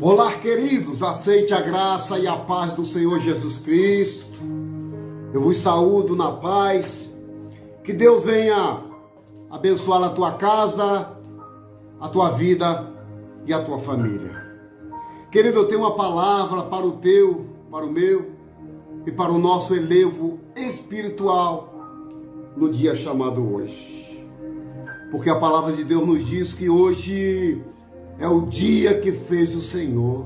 Olá, queridos, aceite a graça e a paz do Senhor Jesus Cristo. Eu vos saúdo na paz. Que Deus venha abençoar a tua casa, a tua vida e a tua família. Querido, eu tenho uma palavra para o teu, para o meu e para o nosso elevo espiritual no dia chamado hoje. Porque a palavra de Deus nos diz que hoje é o dia que fez o Senhor.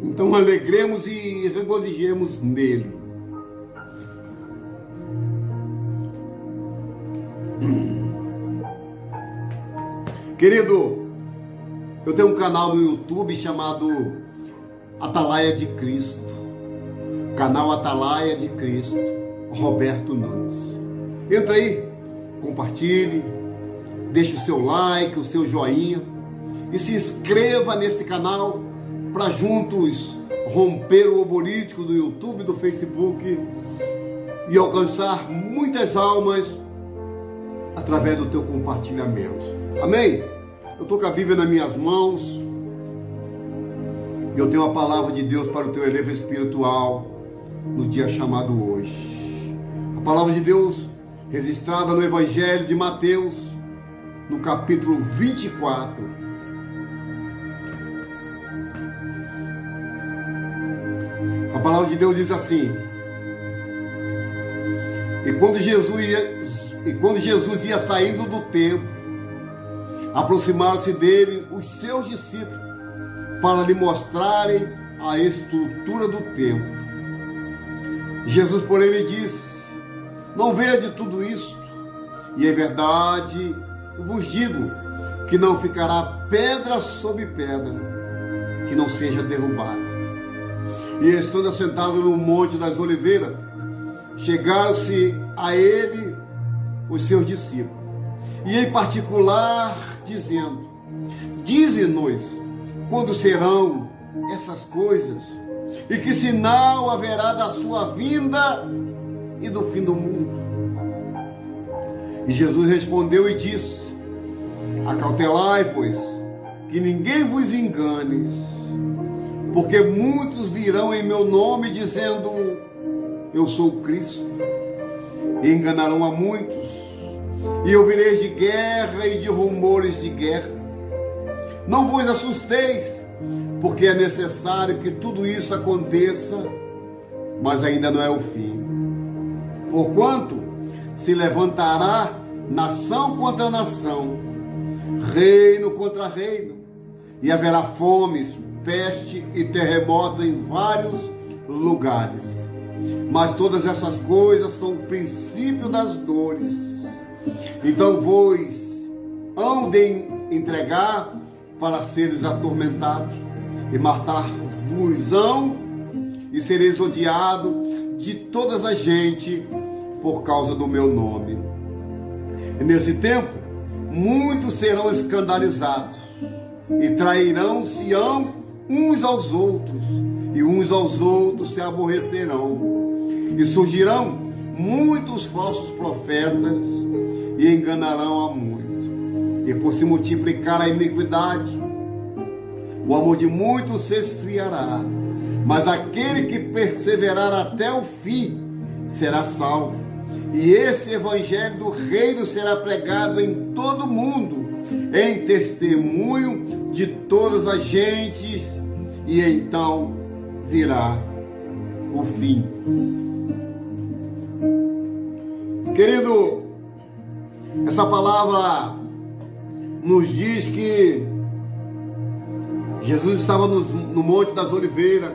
Então alegremos e regozijemos nele. Querido, eu tenho um canal no YouTube chamado Atalaia de Cristo. Canal Atalaia de Cristo, Roberto Nunes. Entra aí, compartilhe, deixe o seu like, o seu joinha e se inscreva neste canal para juntos romper o algoritmo do YouTube, do Facebook e alcançar muitas almas através do teu compartilhamento. Amém? Eu estou com a Bíblia nas minhas mãos e eu tenho a palavra de Deus para o teu elevo espiritual no dia chamado hoje. A palavra de Deus registrada no Evangelho de Mateus, no capítulo 24. A palavra de Deus diz assim: E quando Jesus ia saindo do templo, aproximaram-se dele os seus discípulos para lhe mostrarem a estrutura do templo. Jesus, porém, lhe disse: Não vede tudo isto? E é verdade, eu vos digo que não ficará pedra sobre pedra que não seja derrubada. E estando assentado no Monte das Oliveiras, chegaram-se a ele os seus discípulos, e em particular dizendo: Dize-nos quando serão essas coisas, e que sinal haverá da sua vinda e do fim do mundo. E Jesus respondeu e disse: Acautelai-vos, que ninguém vos engane, porque muitos virão em meu nome dizendo: Eu sou o Cristo, e enganarão a muitos. E ouvireis de guerra e de rumores de guerra. Não vos assusteis, porque é necessário que tudo isso aconteça, mas ainda não é o fim. Porquanto se levantará nação contra nação, reino contra reino, e haverá fomes, peste e terremoto em vários lugares. Mas todas essas coisas são o princípio das dores. Então vos hão de entregar para seres atormentados, e matar-vos-ão, e sereis odiados de todas as gente por causa do meu nome. E nesse tempo, muitos serão escandalizados, e trairão-se-ão uns aos outros, e uns aos outros se aborrecerão. E surgirão muitos falsos profetas, e enganarão a muitos. E por se multiplicar a iniquidade, o amor de muitos se esfriará. Mas aquele que perseverar até o fim será salvo. E esse evangelho do reino será pregado em todo o mundo, em testemunho de todas as gentes, e então virá o fim. Querido, essa palavra nos diz que Jesus estava no Monte das Oliveiras,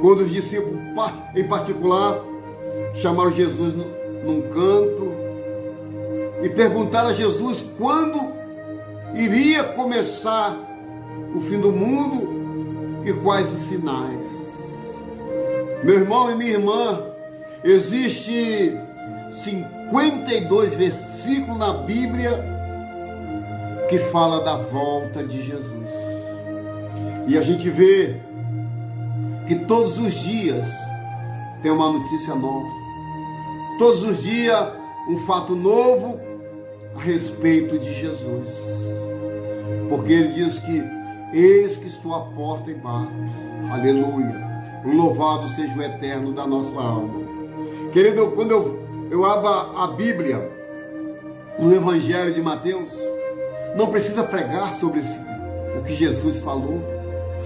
quando os discípulos, em particular, chamaram Jesus num canto e perguntaram a Jesus quando iria começar o fim do mundo e quais os sinais. Meu irmão e minha irmã, existe 52 versículos na Bíblia que fala da volta de Jesus. E a gente vê que todos os dias tem uma notícia nova. Todos os dias um fato novo a respeito de Jesus. Porque ele diz que eis que estou à porta e bato. Aleluia. Louvado seja o eterno da nossa alma. Querido, quando eu abro a Bíblia, no Evangelho de Mateus, não precisa pregar sobre o que Jesus falou.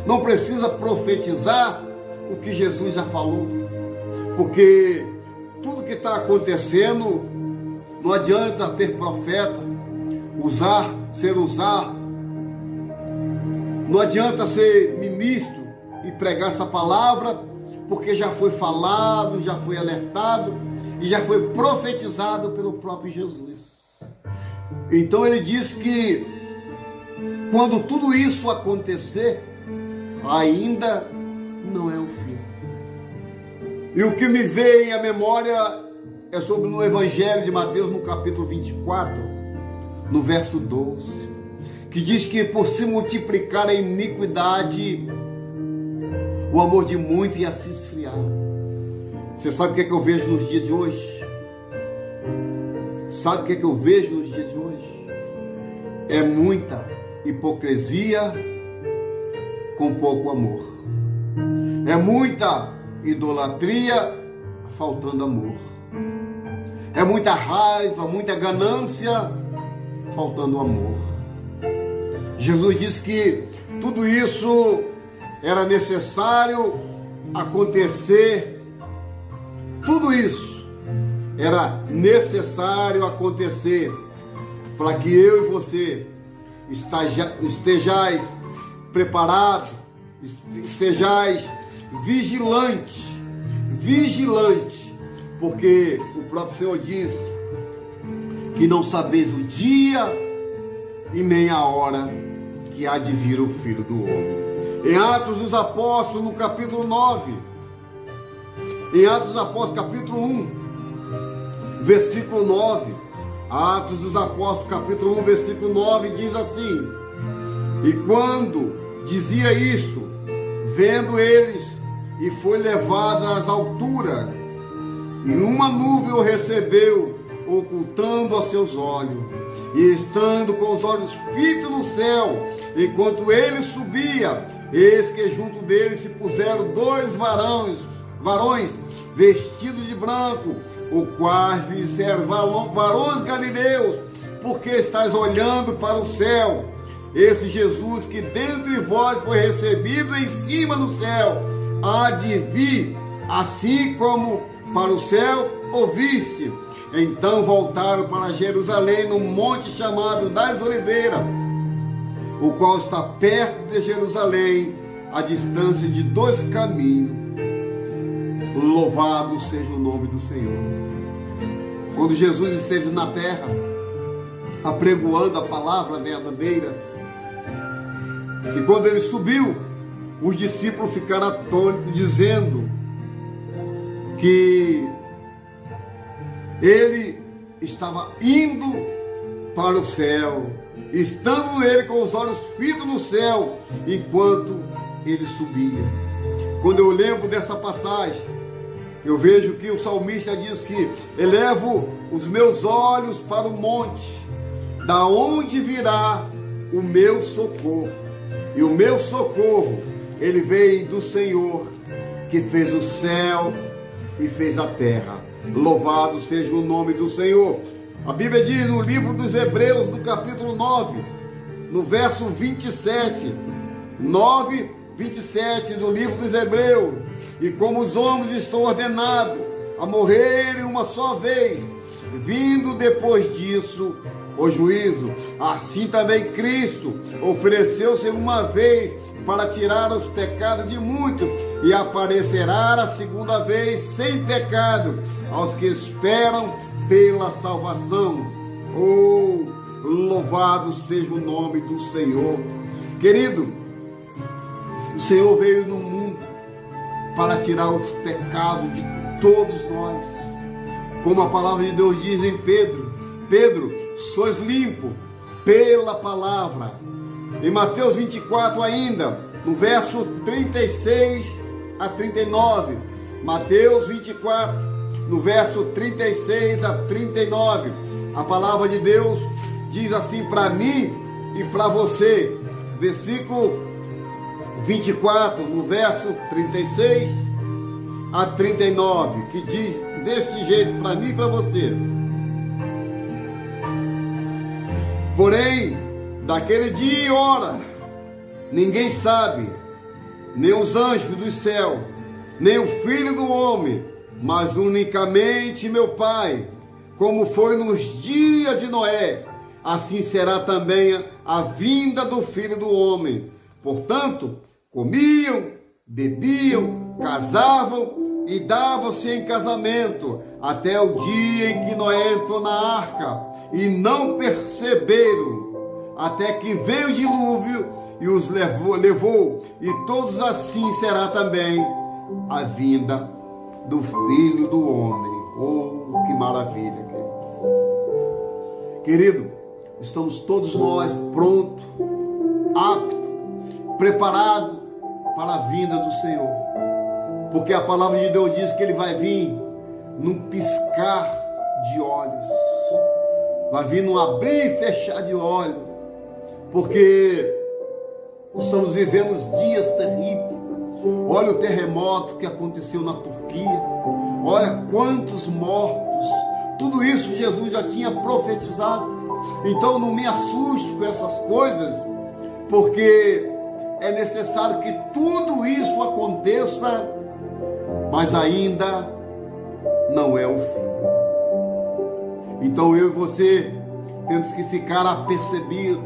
Não precisa profetizar o que Jesus já falou. Porque tudo que está acontecendo, não adianta ter profeta, ser usado. Não adianta ser ministro e pregar essa palavra, porque já foi falado, já foi alertado e já foi profetizado pelo próprio Jesus. Então ele diz que quando tudo isso acontecer, ainda não é o fim. E o que me veio à memória é sobre no Evangelho de Mateus, no capítulo 24, no verso 12, que diz que por se multiplicar a iniquidade, o amor de muitos ia se esfriar. Você sabe o que é que eu vejo nos dias de hoje? Sabe o que é que eu vejo nos dias de hoje? É muita hipocrisia com pouco amor. É muita idolatria faltando amor. É muita raiva, muita ganância faltando amor. Jesus disse que tudo isso era necessário acontecer. Tudo isso era necessário acontecer para que eu e você estejais preparados, estejais vigilantes, porque o próprio Senhor disse que não sabeis o dia e nem a hora que há de vir o Filho do Homem. Em Atos dos Apóstolos, no capítulo 9, em Atos dos Apóstolos, capítulo 1, versículo 9, Atos dos Apóstolos, capítulo 1, versículo 9, diz assim: e quando dizia isto, vendo eles, e foi levado às alturas, e uma nuvem o recebeu, ocultando a seus olhos, e estando com os olhos fitos no céu, enquanto ele subia, eis que junto dele se puseram dois varões vestidos de branco, o quais disseram: varões galileus, porque estáis olhando para o céu? Esse Jesus que dentre vós foi recebido em cima no céu, há de vir, assim como para o céu ouviste. Então voltaram para Jerusalém, no monte chamado das Oliveiras, o qual está perto de Jerusalém, a distância de 2 caminhos. Louvado seja o nome do Senhor. Quando Jesus esteve na terra, apregoando a palavra verdadeira, e quando ele subiu, os discípulos ficaram atônitos, dizendo que ele estava indo para o céu, estando ele com os olhos fitos no céu, enquanto ele subia. Quando eu lembro dessa passagem, eu vejo que o salmista diz que elevo os meus olhos para o monte, da onde virá o meu socorro. E o meu socorro, ele vem do Senhor, que fez o céu e fez a terra. Louvado seja o nome do Senhor. A Bíblia diz no livro dos Hebreus, no capítulo 9, no verso 27, 9, 27 do livro dos Hebreus: e como os homens estão ordenados a morrerem uma só vez, vindo depois disso o juízo, assim também Cristo ofereceu-se uma vez para tirar os pecados de muitos, e aparecerá a segunda vez sem pecado aos que esperam pela salvação. Oh, louvado seja o nome do Senhor. Querido, o Senhor veio no mundo para tirar os pecados de todos nós. Como a palavra de Deus diz em Pedro, sois limpo pela palavra. Em Mateus 24 ainda, no verso 36 a 39, Mateus 24, no verso 36 a 39, a palavra de Deus diz assim para mim e para você, versículo 24, no verso 36 a 39, que diz deste jeito para mim e para você: porém, daquele dia e hora, ninguém sabe, nem os anjos do céu, nem o Filho do homem, mas unicamente meu Pai. Como foi nos dias de Noé, assim será também a vinda do Filho do homem. Portanto, comiam, bebiam, casavam e davam-se em casamento, até o dia em que Noé entrou na arca, e não perceberam, até que veio o dilúvio e os levou, e todos assim será também a vinda do Filho do homem. Oh, que maravilha, querido. Querido, estamos todos nós prontos, aptos, preparados para a vinda do Senhor. Porque a palavra de Deus diz que Ele vai vir num piscar de olhos. Vai vir num abrir e fechar de olhos. Porque estamos vivendo os dias terríveis. Olha o terremoto que aconteceu na Turquia. Olha quantos mortos. Tudo isso Jesus já tinha profetizado. Então não me assuste com essas coisas, porque é necessário que tudo isso aconteça, mas ainda não é o fim. Então eu e você temos que ficar apercebido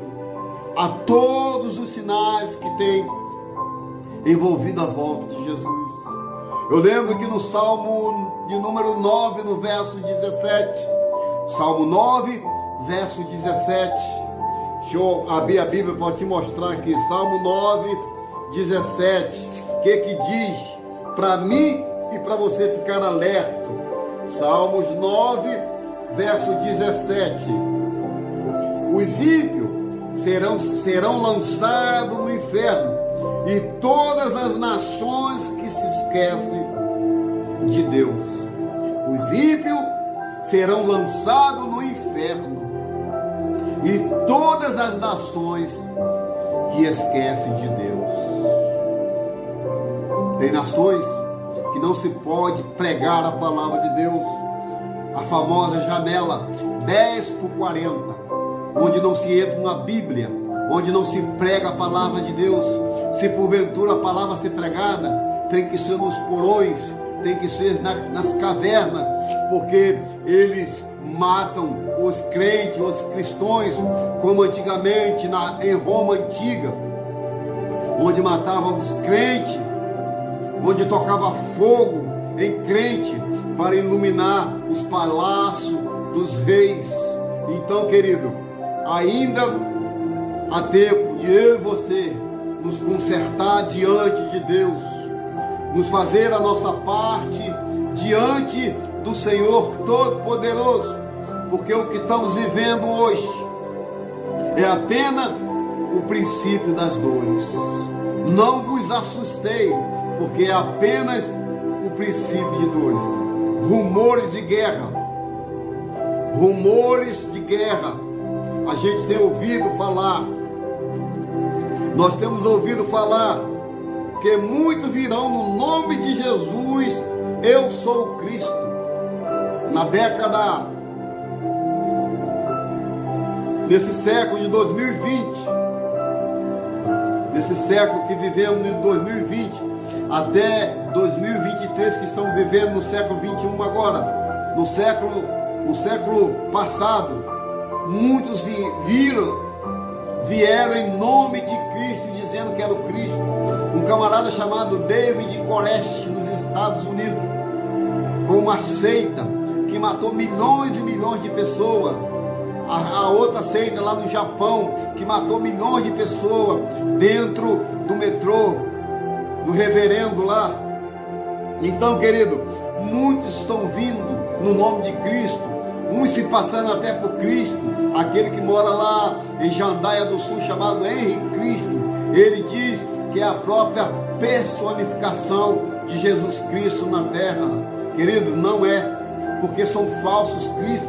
a todos os sinais que tem envolvido a volta de Jesus. Eu lembro que no Salmo de número 9, no verso 17, Salmo 9, verso 17, deixa eu abrir a Bíblia para te mostrar aqui, Salmo 9, 17, o que diz para mim e para você ficar alerta. Salmos 9, verso 17, os ímpios serão lançados no inferno, e todas as nações que se esquecem de Deus. Os ímpios serão lançados no inferno, e todas as nações que esquecem de Deus. Tem nações que não se pode pregar a palavra de Deus, a famosa janela 10/40, onde não se entra na Bíblia, onde não se prega a palavra de Deus. Se porventura a palavra ser pregada, tem que ser nos porões, tem que ser nas cavernas, porque eles matam os crentes, os cristãos, como antigamente em Roma antiga, onde matavam os crentes, onde tocava fogo em crente para iluminar os palácios dos reis. Então, querido, ainda há tempo de eu e você nos consertar diante de Deus, nos fazer a nossa parte diante do Senhor Todo-Poderoso, porque o que estamos vivendo hoje é apenas o princípio das dores. Não vos assustei, porque é apenas o princípio de dores. Rumores de guerra, a gente tem ouvido falar. Nós temos ouvido falar que muitos virão no nome de Jesus, eu sou o Cristo. Na década, nesse século de 2020, nesse século que vivemos em 2020, até 2023, que estamos vivendo no século 21 agora, no século passado, muitos vieram em nome de Cristo, dizendo que era o Cristo. Um camarada chamado David Koresh, nos Estados Unidos, com uma seita que matou milhões e milhões de pessoas. A outra seita lá no Japão, que matou milhões de pessoas dentro do metrô, do reverendo lá. Então, querido, muitos estão vindo no nome de Cristo, uns se passando até por Cristo. Aquele que mora lá em Jandaia do Sul, chamado Henrique Cristo, ele diz que é a própria personificação de Jesus Cristo na terra. Querido, não é, porque são falsos cristos,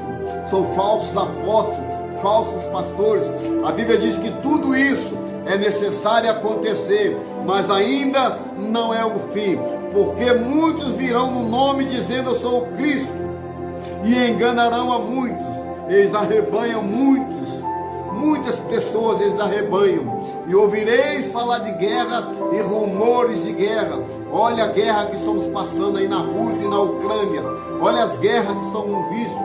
são falsos apóstolos, falsos pastores. A Bíblia diz que tudo isso é necessário acontecer, mas ainda não é o fim, porque muitos virão no nome dizendo eu sou o Cristo, e enganarão a muitos. Eles arrebanham muitas pessoas eles arrebanham, e ouvireis falar de guerra e rumores de guerra. Olha a guerra que estamos passando aí na Rússia e na Ucrânia, olha as guerras que estão vistas,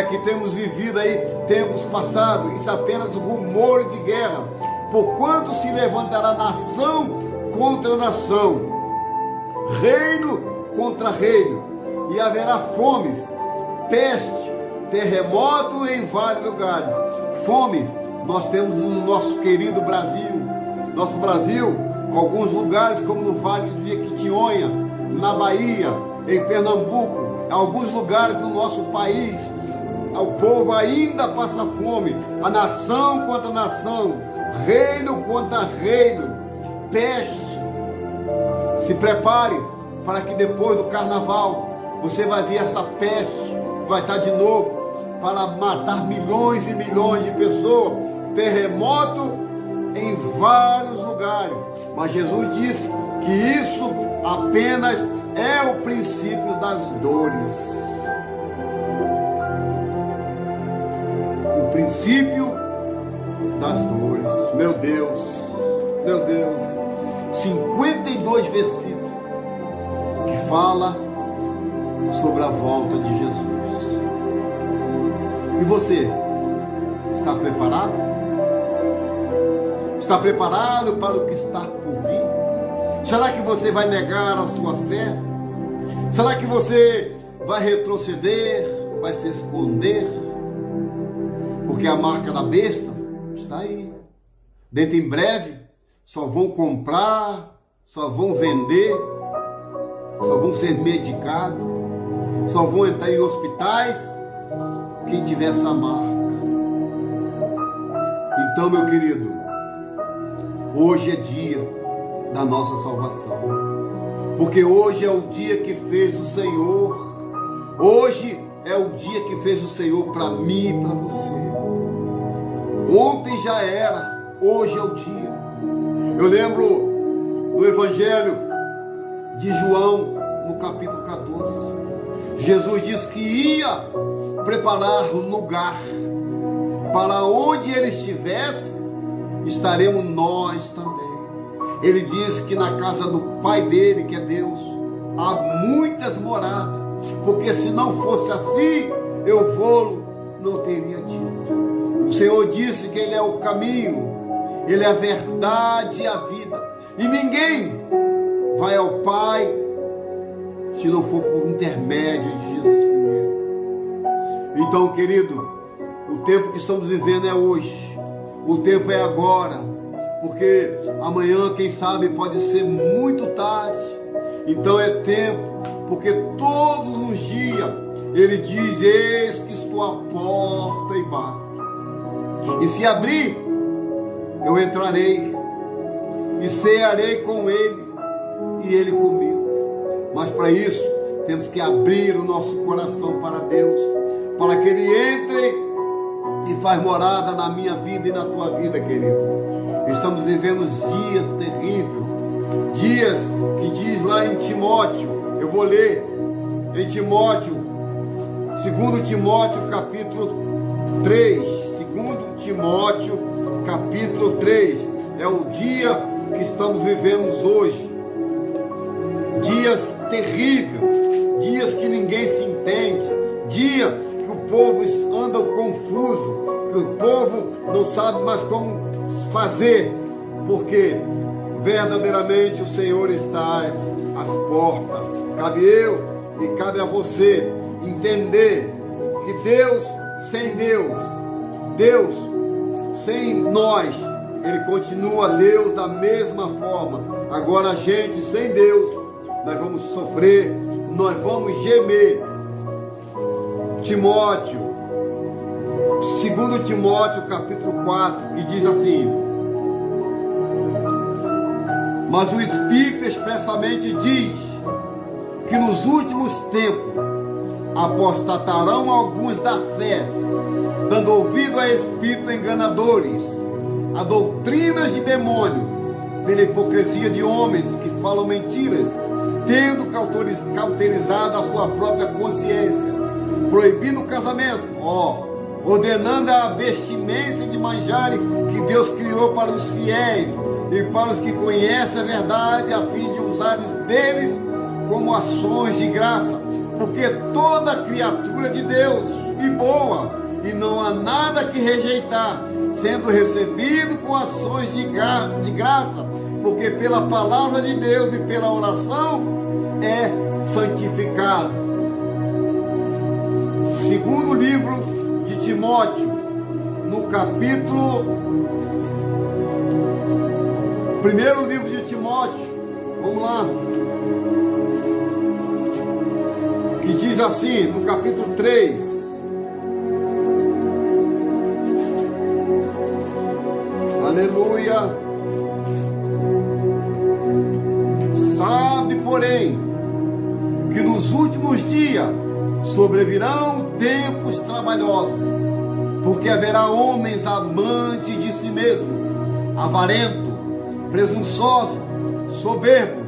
que temos vivido aí tempos passados. Isso é apenas rumores de guerra, porquanto se levantará nação contra nação, reino contra reino, e haverá fome, peste, terremoto em vários lugares. Fome nós temos no nosso querido Brasil. Nosso Brasil, alguns lugares como no Vale do Jequitinhonha, na Bahia, em Pernambuco, alguns lugares do nosso país, o povo ainda passa fome, a nação contra nação, reino contra reino, peste. Se prepare para que depois do carnaval você vai ver essa peste, vai estar de novo para matar milhões e milhões de pessoas, terremoto em vários lugares. Mas Jesus disse que isso apenas é o princípio das dores. O princípio das dores. Meu Deus, 52 versículos que fala sobre a volta de Jesus. E você, está preparado? Está preparado para o que está por vir? Será que você vai negar a sua fé? Será que você vai retroceder? Vai se esconder? Porque a marca da besta está aí. Dentro em breve, só vão comprar, só vão vender, só vão ser medicados, só vão entrar em hospitais quem tiver essa marca. Então, meu querido, hoje é dia da nossa salvação, porque hoje é o dia que fez o Senhor. Hoje é o dia que fez o Senhor para mim e para você. Ontem já era, hoje é o dia. Eu lembro do Evangelho de João, no capítulo 14. Jesus disse que ia preparar lugar para onde ele estivesse, estaremos nós também. Ele disse que na casa do Pai dele, que é Deus, há muitas moradas, porque se não fosse assim, eu vou, não teria dito. O Senhor disse que ele é o caminho, ele é a verdade e a vida, e ninguém vai ao Pai se não for por intermédio de Jesus primeiro. Então, querido, o tempo que estamos vivendo é hoje, o tempo é agora, porque amanhã, quem sabe, pode ser muito tarde. Então é tempo, porque todos os dias ele diz: eis que estou à porta e bato, e se abrir, eu entrarei e cearei com ele e ele comigo. Mas para isso temos que abrir o nosso coração para Deus, para que ele entre e faz morada na minha vida e na tua vida, querido. Estamos vivendo dias terríveis, dias que diz lá em Timóteo, eu vou ler em Timóteo, 2 Timóteo capítulo 3, 2 Timóteo capítulo 3, é o dia que estamos vivendo hoje, dias terríveis, dias que ninguém se entende, dia que o povo anda confuso, que o povo não sabe mais como fazer, porque verdadeiramente o Senhor está às portas. Cabe eu e cabe a você entender que Deus sem Deus, Deus sem nós, ele continua Deus da mesma forma. Agora a gente sem Deus, nós vamos sofrer, nós vamos gemer. Timóteo, 2 Timóteo capítulo 4, que diz assim: mas o Espírito expressamente diz que nos últimos tempos apostatarão alguns da fé, dando ouvido a espíritos enganadores a doutrinas de demônio, pela hipocrisia de homens que falam mentiras, tendo cauterizado a sua própria consciência, proibindo o casamento, ordenando a abstinência de manjares que Deus criou para os fiéis e para os que conhecem a verdade, a fim de usar deles como ações de graça, porque toda criatura de Deus e boa, e não há nada que rejeitar, sendo recebido com ações de graça, porque pela palavra de Deus e pela oração é santificado. Segundo livro de Timóteo, no capítulo, primeiro livro de Timóteo, vamos lá, que diz assim, no capítulo 3, aleluia. Sabe, porém, que nos últimos dias sobrevirão tempos trabalhosos, porque haverá homens amantes de si mesmos, avarentos, presunçosos, soberbos,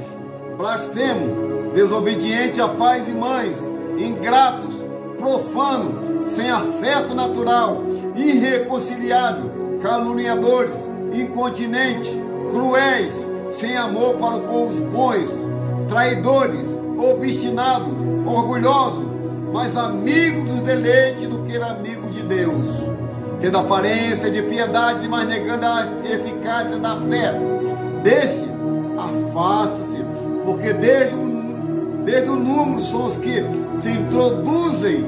blasfemos, desobedientes a pais e mães, ingratos, profanos, sem afeto natural, irreconciliável, caluniadores, incontinentes, cruéis, sem amor para com os bons, traidores, obstinados, orgulhosos, mais amigos dos deleites do que amigo de Deus, tendo aparência de piedade, mas negando a eficácia da fé. Deste, afaste-se, porque desde o número são os que se introduzem,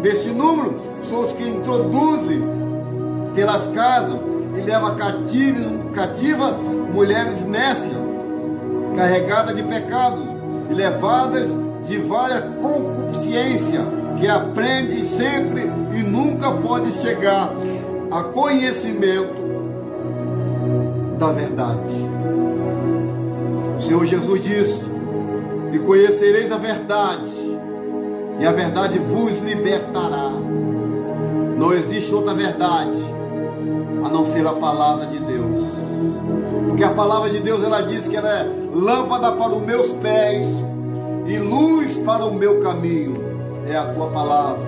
deste número são os que introduzem pelas casas e levam cativa mulheres nécias, carregadas de pecados e levadas de várias concupiscências, que aprendem sempre e nunca podem chegar a conhecimento da verdade. O Senhor Jesus disse: e conhecereis a verdade, e a verdade vos libertará. Não existe outra verdade a não ser a palavra de Deus, porque a palavra de Deus, ela diz que ela é lâmpada para os meus pés e luz para o meu caminho. É a tua palavra.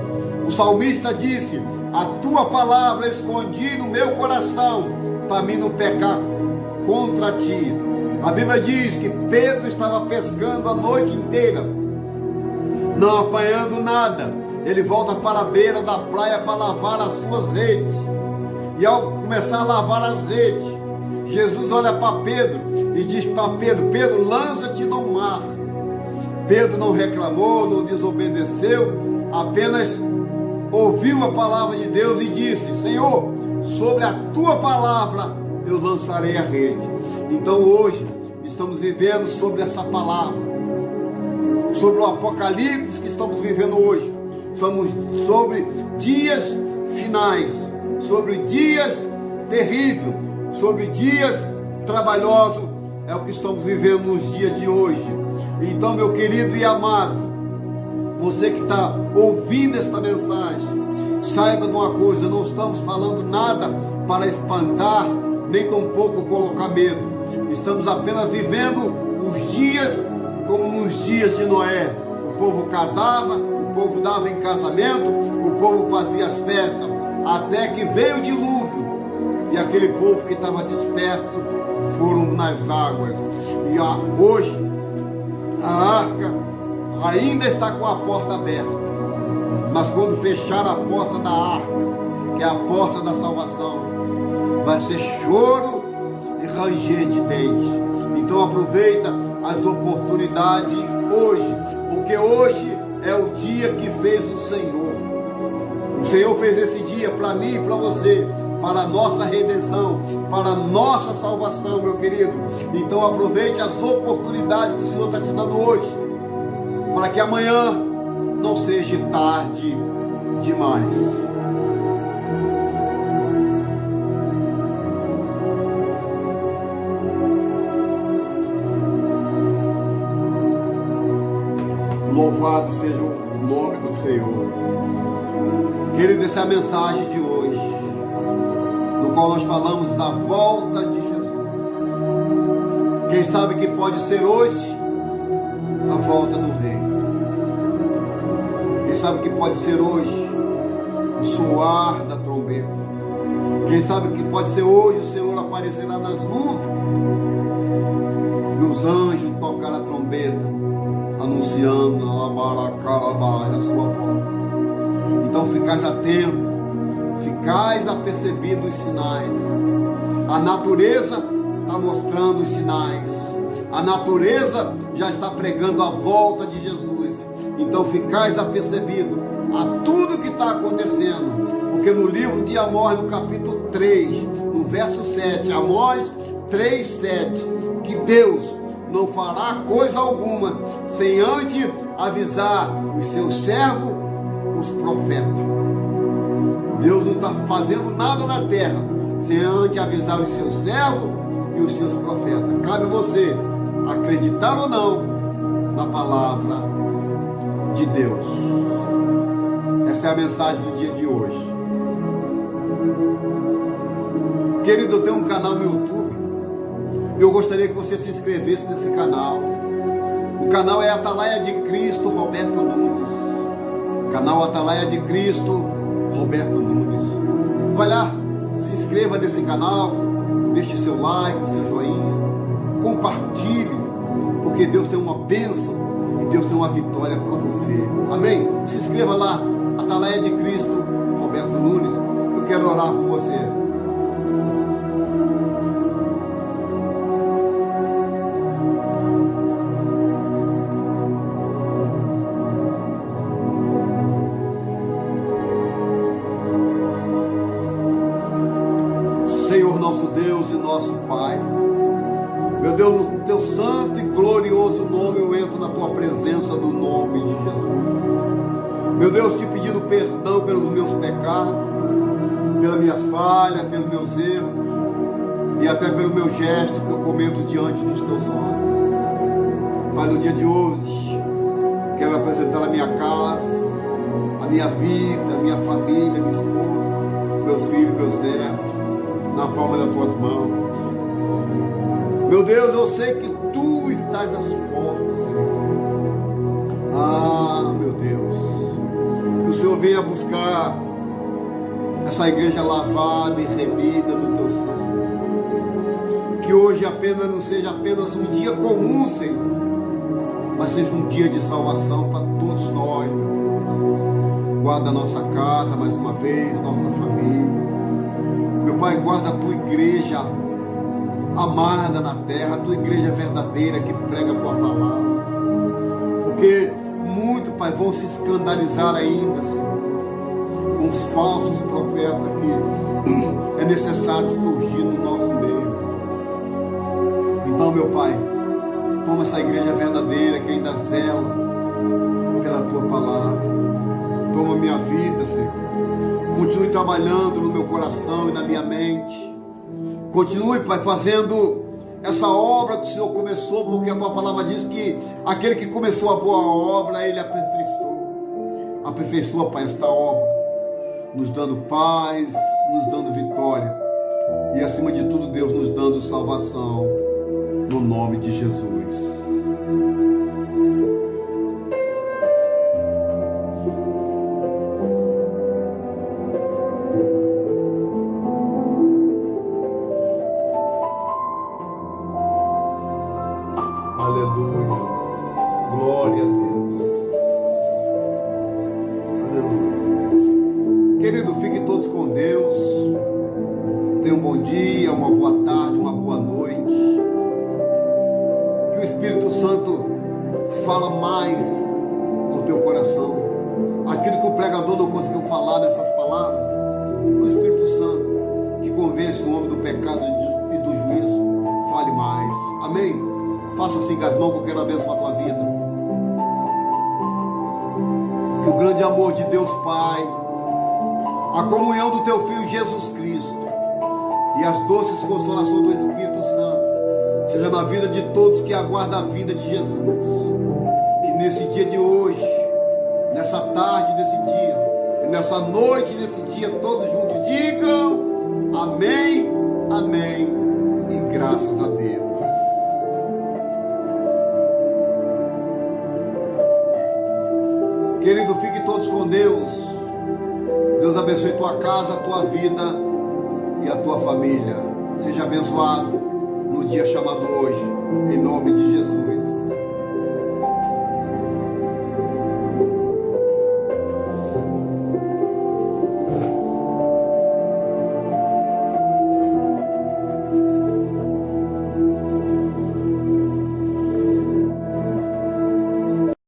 O salmista disse: a tua palavra escondi no meu coração, para mim não pecar contra ti. A Bíblia diz que Pedro estava pescando a noite inteira, não apanhando nada. Ele volta para a beira da praia para lavar as suas redes, e ao começar a lavar as redes, Jesus olha para Pedro e diz para Pedro: Pedro, lança-te no mar. Pedro não reclamou, não desobedeceu, apenas ouviu a palavra de Deus e disse: Senhor, sobre a tua palavra eu lançarei a rede. Então hoje estamos vivendo sobre essa palavra, sobre o apocalipse que estamos vivendo hoje. Somos sobre dias finais, sobre dias terríveis, sobre dias trabalhosos. É o que estamos vivendo nos dias de hoje. Então, meu querido e amado, você que está ouvindo esta mensagem, saiba de uma coisa: não estamos falando nada para espantar, nem tampouco colocar medo. Estamos apenas vivendo os dias como nos dias de Noé. O povo casava, o povo dava em casamento, o povo fazia as festas, até que veio o dilúvio, e aquele povo que estava disperso foram nas águas. E hoje a arca ainda está com a porta aberta, mas quando fechar a porta da arca, que é a porta da salvação, vai ser choro e ranger de dentes. Então aproveita as oportunidades hoje, porque hoje é o dia que fez o Senhor. O Senhor fez esse dia para mim e para você, para a nossa redenção, para a nossa salvação, meu querido. Então aproveite as oportunidades que o Senhor está te dando hoje, para que amanhã não seja tarde demais. Louvado seja o nome do Senhor. Querido, essa é a mensagem de hoje. no qual nós falamos da volta de Jesus. Quem sabe que pode ser hoje a volta do Rei. Quem sabe que pode ser hoje o soar da trombeta. Quem sabe que pode ser hoje o Senhor aparecerá nas nuvens e os anjos tocar a trombeta, anunciando a sua volta. Então ficais atento, ficais apercebidos os sinais. A natureza está mostrando os sinais. A natureza já está pregando a volta de Jesus. Então ficais apercebidos a tudo que está acontecendo. Porque no livro de Amós, no capítulo 3, no verso 7, Amós 3, 7, que Deus não fará coisa alguma sem antes avisar os seus servos, os profetas. Deus não está fazendo nada na terra sem antes avisar os seus servos e os seus profetas. Cabe você acreditar ou não na palavra de Deus. Essa é a mensagem do dia de hoje. Querido, eu tenho um canal no YouTube e eu gostaria que você se inscrevesse nesse canal. O canal é Atalaia de Cristo Roberto Nunes. Canal Atalaia de Cristo Roberto Nunes. Vai lá, se inscreva nesse canal, deixe seu like, seu joinha, compartilhe, porque Deus tem uma bênção e Deus tem uma vitória para você. Amém? Se inscreva lá, Atalaia de Cristo Roberto Nunes. Eu quero orar por você. Senhor nosso Deus e nosso Pai, meu Deus, no teu santo e glorioso nome eu entro na tua presença no nome de Jesus. Meu Deus, te pedindo perdão pelos meus pecados, pelas minhas falhas, pelos meus erros e até pelo meu gesto que eu cometo diante dos teus olhos. Pai, no dia de hoje, quero apresentar a minha casa, a minha vida, a minha família, minha esposa, meus filhos, meus netos, na palma das tuas mãos. Meu Deus, eu sei que tu estás às portas, Senhor. Ah, meu Deus, que o Senhor venha buscar essa igreja lavada e remida no teu sangue. Que hoje apenas não seja apenas um dia comum, Senhor, mas seja um dia de salvação para todos nós, meu Deus. Guarda a nossa casa mais uma vez, nossa família. Meu Pai, guarda a tua igreja amada na terra, a tua igreja verdadeira que prega a tua palavra. Porque muito, Pai, vão se escandalizar ainda, Senhor, com os falsos profetas que é necessário surgir no nosso meio. Então, meu Pai, toma essa igreja verdadeira que ainda zela pela tua palavra. Toma minha vida, Senhor. Continue trabalhando no meu coração e na minha mente. Continue, Pai, fazendo essa obra que o Senhor começou, porque a tua palavra diz que aquele que começou a boa obra, ele aperfeiçoou. Aperfeiçoa, Pai, esta obra, nos dando paz, nos dando vitória e, acima de tudo, Deus, nos dando salvação, no nome de Jesus. Aleluia, glória a Deus, aleluia. Querido, fiquem todos com Deus, tenham um bom dia, uma boa tarde, uma boa noite, que o Espírito Santo fala mais ao teu coração, aquilo que o pregador não conseguiu falar nessas palavras, o Espírito Santo, que convence o homem do pecado e do juízo, fale mais, amém? Faça assim com as mãos que eu quero abençoar a tua vida. Que o grande amor de Deus Pai, a comunhão do teu Filho Jesus Cristo e as doces consolações do Espírito Santo seja na vida de todos que aguardam a vida de Jesus. Que nesse dia de hoje, nessa tarde desse dia, e nessa noite desse dia, todos juntos digam Amém, amém e graças a Deus. Querido, fiquem todos com Deus. Deus abençoe tua casa, a tua vida e a tua família. Seja abençoado no dia chamado hoje, em nome de Jesus.